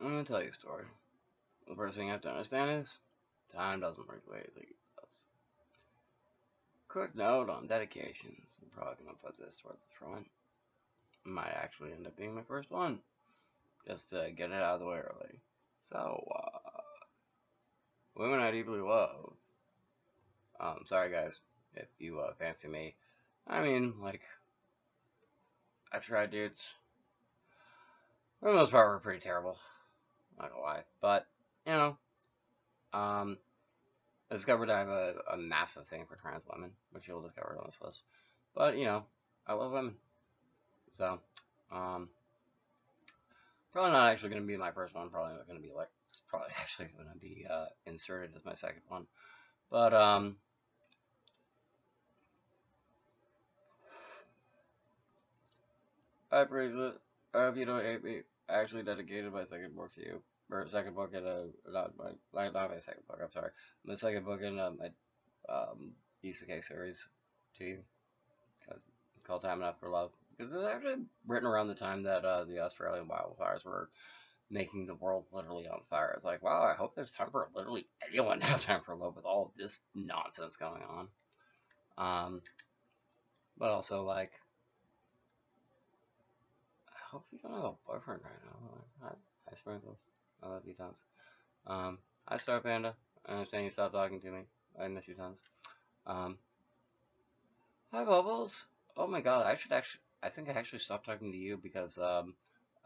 I'm gonna tell you a story. The first thing you have to understand is time doesn't work the way you think it does. Quick note on dedications. I'm probably gonna put this towards the front. Might actually end up being my first one, just to get it out of the way early. So, women I deeply love. Sorry guys, if you fancy me. I mean, like, I tried dudes. For the most part, were pretty terrible. Not gonna lie, but you know, um, I discovered I have a massive thing for trans women, which you'll discover on this list. But you know, I love women, so probably not actually gonna be my first one. Probably not gonna be like. It's probably actually gonna be inserted as my second one. But I praise it. If you don't hate me, I actually dedicated my second book to you. Or second book in not my second book. I'm sorry, my second book in my BCK series to you. It's called Time Enough for Love. Because it was actually written around the time that the Australian wildfires were making the world literally on fire. It's like, wow, I hope there's time for literally anyone to have time for love with all of this nonsense going on. But also, like, I hope you don't have a boyfriend right now. I sprinkles. I love you tons. Hi Star Panda. I understand you stopped talking to me. I miss you tons. Um, Hi Bubbles. Oh my god, I think I actually stopped talking to you because I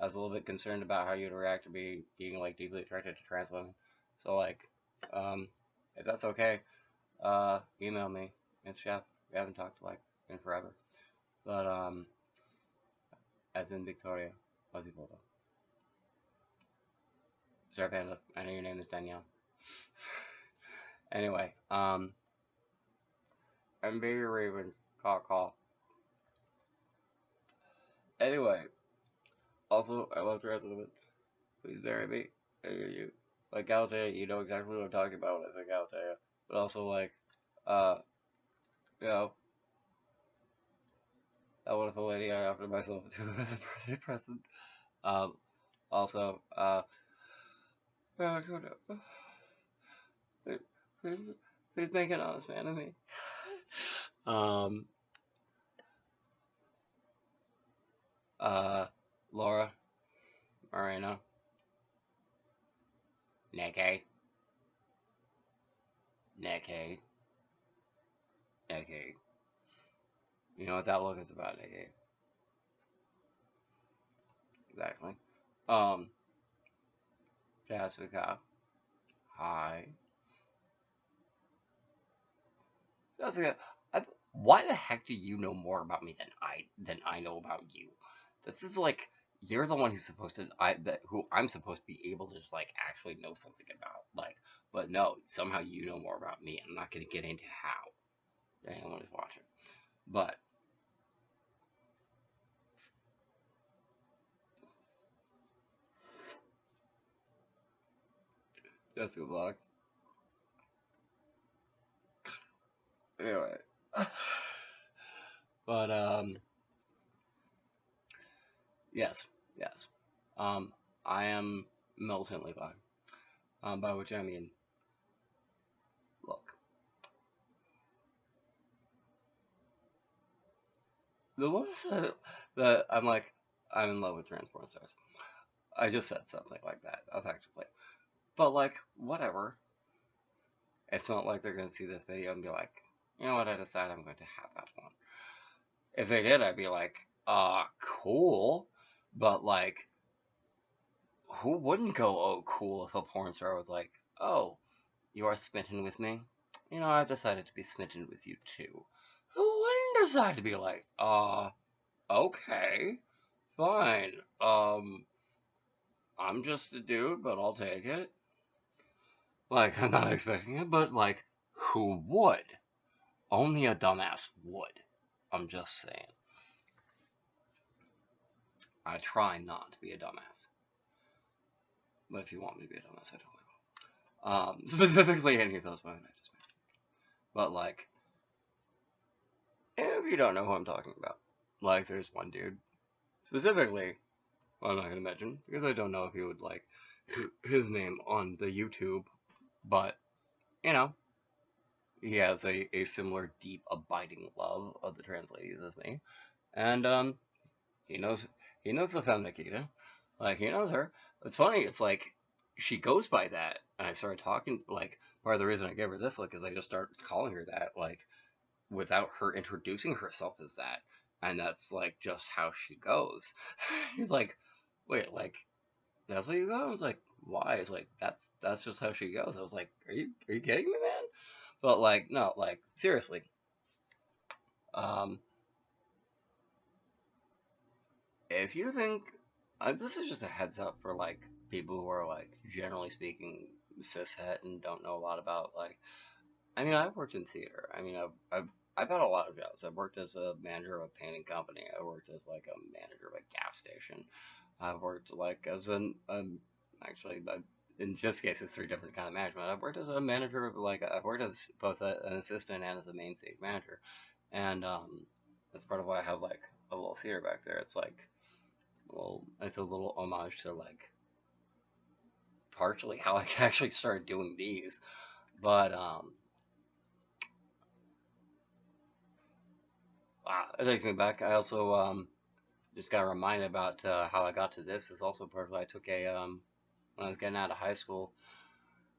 was a little bit concerned about how you'd react to me being like deeply attracted to trans women. So like, um, if that's okay, email me. It's Chef. We haven't talked like in forever. But as in Victoria, Aussie Bulldog. Star Panda. I know your name is Danielle. Anyway, I'm Baby Raven. Call. Anyway, also I love trans women. Please marry me. I hear you. Like Galatea, you know exactly what I'm talking about when I say Galatea. But also like, uh, you know, that wonderful lady I offered myself to as a birthday present. Um, also, please, please, please make an honest man of me. Um, uh, Laura Moreno, Nicky, Nicky, Nicky. You know what that look is about, Nicky. Exactly. Um, Jessica, hi. Jessica, why the heck do you know more about me than I know about you? This is like you're the one who's supposed to who I'm supposed to be able to just like actually know something about. Like, but no, somehow you know more about me. I'm not gonna get into how anyone is watching. But Jessica Vlogs. Anyway. But yes, yes. Um I am militantly fine. By which I mean, look, the one that I'm like, I'm in love with transport stars. I just said something like that, effectively. But like, whatever. It's not like they're gonna see this video and be like, you know what, I decided I'm going to have that one. If they did, I'd be like, cool. But like, who wouldn't go, oh, cool, if a porn star was like, oh, you are smitten with me? You know, I've decided to be smitten with you too. Who wouldn't decide to be like, okay, fine. I'm just a dude, but I'll take it. Like, I'm not expecting it, but like, who would? Only a dumbass would. I'm just saying. I try not to be a dumbass. But if you want me to be a dumbass, I totally will. Specifically any of those women I just mentioned. But like, if you don't know who I'm talking about, like, there's one dude specifically Well, I'm not gonna mention because I don't know if he would like his name on the YouTube, but you know, he has a similar deep, abiding love of the trans ladies as me, and he knows he knows the femme Nikita, like he knows her. It's funny. It's like she goes by that, and I started talking like part of the reason I gave her this look is I just started calling her that like without her introducing herself as that, and that's like just how she goes. He's like, wait, like that's what you go? I was like, why? It's like that's just how she goes. I was like, are you kidding me, man? But like, no, like seriously. Um, if you think this is just a heads up for like people who are like generally speaking cishet and don't know a lot about like. I mean, I've worked in theater. I mean, I've had a lot of jobs. I've worked as a manager of a painting company. I worked as like a manager of a gas station. I've worked like as actually, but in just cases, three different kind of management. I've worked as a manager of like I've worked as both an assistant and as a main stage manager, and that's part of why I have like a little theater back there. It's like, well, it's a little homage to like partially how I actually started doing these, but wow, it takes me back. I also just got reminded about how I got to this. Is also part of I took a when I was getting out of high school,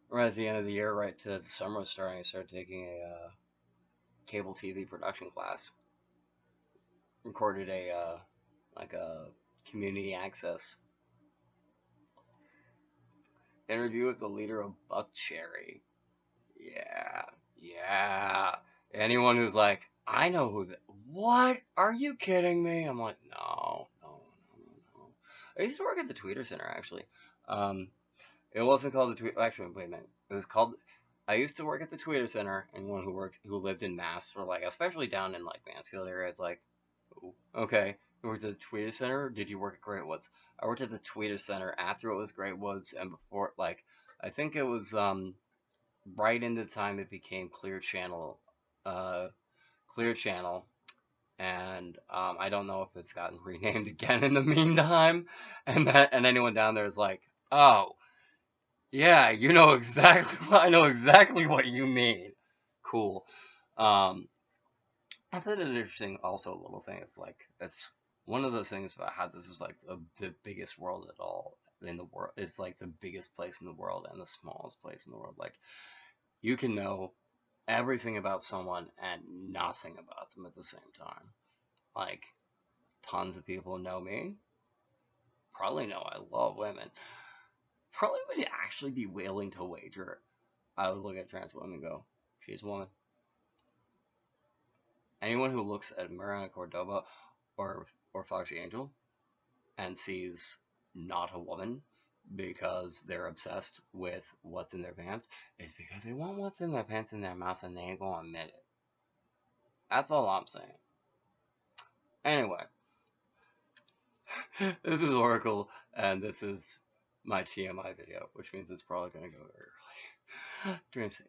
right at the end of the year, right to the summer was starting. I started taking a cable TV production class. Recorded a like a community access interview with the leader of Buckcherry. Yeah, yeah. Anyone who's like, I know who that. What? Are you kidding me? I'm like, no, no, no, no, no. I used to work at the Tweeter Center actually. Um, it wasn't called the Tweet. Actually, wait a minute. It was called. I used to work at the Tweeter Center. Anyone who lived in Mass or like especially down in like Mansfield area, it's like, ooh, okay. You worked at the Tweeter Center? Or did you work at Great Woods? I worked at the Tweeter Center after it was Great Woods and before like I think it was right in the time it became uh, Clear Channel, and I don't know if it's gotten renamed again in the meantime. And anyone down there is like, oh yeah, you know exactly. I know exactly what you mean. Cool. Um, that's an interesting, also little thing. It's like it's one of those things about how this is like the biggest world at all in the world. It's like the biggest place in the world and the smallest place in the world. Like you can know everything about someone and nothing about them at the same time. Like, tons of people know me, probably know I love women, probably would actually be willing to wager I would look at trans women and go, she's a woman. Anyone who looks at Mariana Cordova or Foxy Angel and sees not a woman because they're obsessed with what's in their pants, it's because they want what's in their pants in their mouth and they ain't gonna admit it. That's all I'm saying. Anyway, this is Oracle, and this is my TMI video, which means it's probably going to go very early. Dream safe.